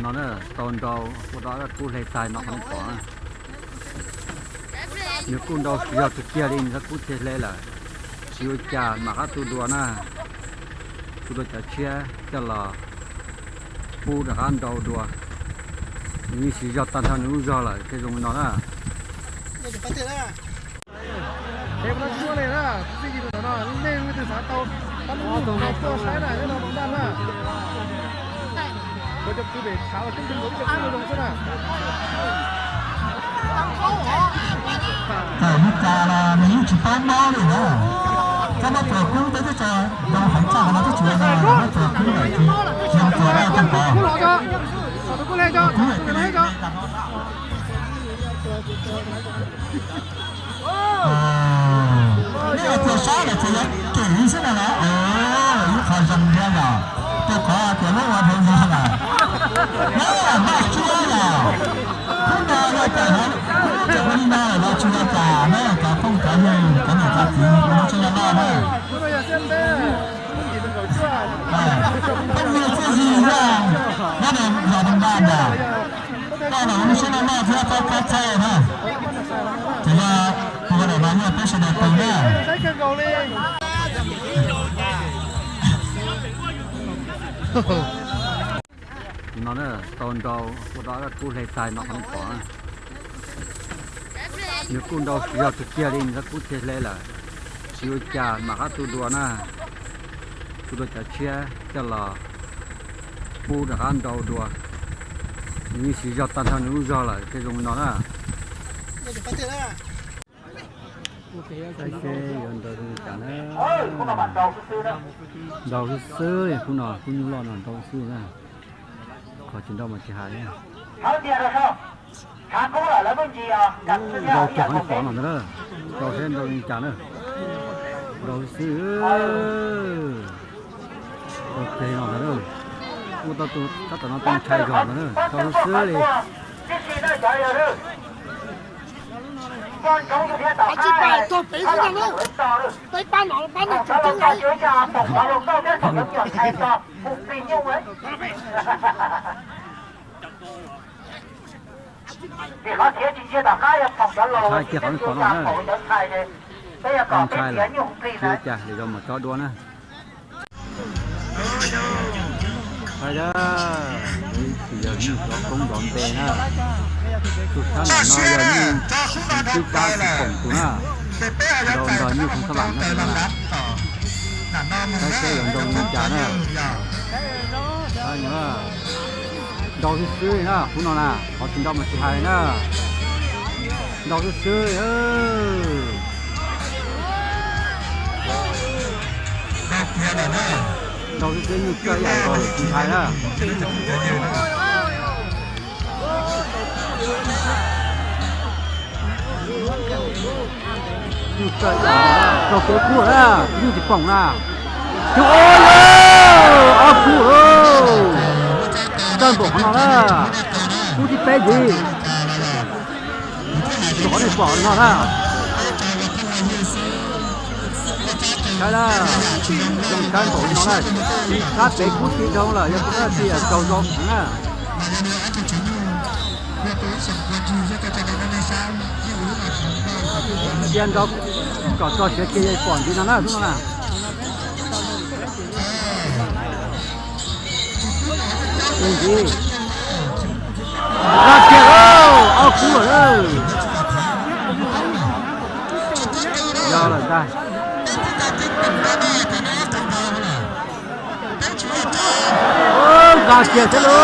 nó là tồn đầu của đó là cú lấy tài nó không có nếu cú đầu giờ từ kia đi nó cú thế lấy là siêu cha mà các tu đua na tu đua chả chia cho là cú đã ăn đầu đua như siêu giờ tan theo nếu giờ là cái dùng nó là em nó chua này đó, cái gì của nó lên từ sáng tàu, bắt đầu nó to sai này nó bóng đan à, bây giờ cứ để tháo cái chân cho cứ lồng thế nào. Cái nước trà là mình chỉ bán bao rồi đó, cho nó thừa cũng tới cái trà, đâu phải trà nó cái chuyện này nó thừa cũng này thì mình thừa ra không có. Cứ lên cho, cứ lên cho. Nè thừa sai là thừa kỹ thế nào đó, những khó dần ra rồi, tôi có thừa lúc mà thấy gì là, nó là ba chua nào, không đòi là cái hết, cái bên này là chua cả, nó là cả không cả nhiều, cái này cả gì, nó chua là nữa. Bây giờ xem đây, không chỉ được chua, không nhiều cái gì ra, nó là giờ đồng đàn à, cái này nó sẽ là nó theo cái xe thôi, thì là cái này là cái sẽ được tiền đấy. thấy cái gầu lên. nó là tồn đầu của đó là cú lấy tài nó không có nếu cú đầu giờ từ kia đi nó cú thế lấy là siêu cha mà các tu đua na tu đua chả chia cho là cú đã ăn đầu đua như siêu giờ tan theo nếu giờ là cái dùng nó là cái xe hiện tại chả nó đầu sư thì không nói không lo nào đầu sư nè khỏi chuyện đâu mà chỉ hại nha đầu chả nó khó nào nữa đầu xe đầu chả nữa đầu sư ok nào nữa chúng ta tụt các tụi nó tung chạy giỏi nữa đầu sư đi我知拜托俾佢人咯，俾班落班嚟做經理。sai kia không có nó nữa con trai là chưa chả để cho mà cho đua nữa phải đó bây giờ như có công đoạn tệ nữa thực ra là nó giờ như cứ ba cái cổng của nó đầu đầu như không các bạn nó cái xe gần đầu như chả nữa đây nữa đầu thứ tư nữa cũng nó là họ tìm đâu mà chỉ hay nữa đầu thứ tư đầu thứ tư như cây vậy rồi chỉ hay nữa như cây đầu cái cua đó như chỉ bỏng là trời ơi áo cua đơn bộ nó đó cú chỉ bé gì nó này bỏ nó đó cái đó trong cái bộ nó này các bé cú chỉ đâu là giờ cũng là gì là cầu rộng à tiền đâu có cho sẽ kia còn gì nó đúng không nào cái gì ra kia áo cũ rồi giờ là đây ra kia thế luôn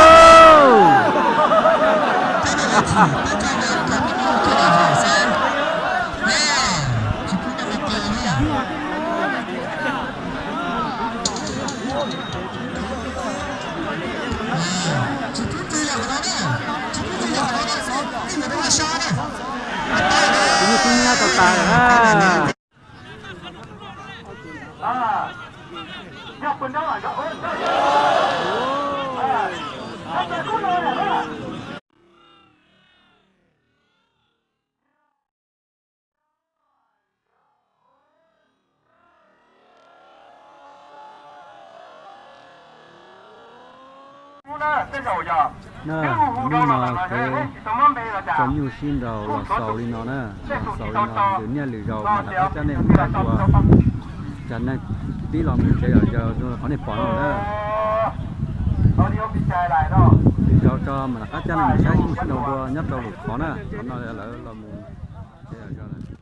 ini punya total nè nhưng mà cái cho nhiều xin đầu là sầu đi nó nè sầu đi nó từ nhà lười đầu mà đã cho nên mình ra chùa cho nên tí lòng mình chơi ở giờ có này bỏ nó đó thì cho mà các cha này mình sẽ xin đầu đua nhất đầu lục khó nè nó nói là mình chơi ở giờ này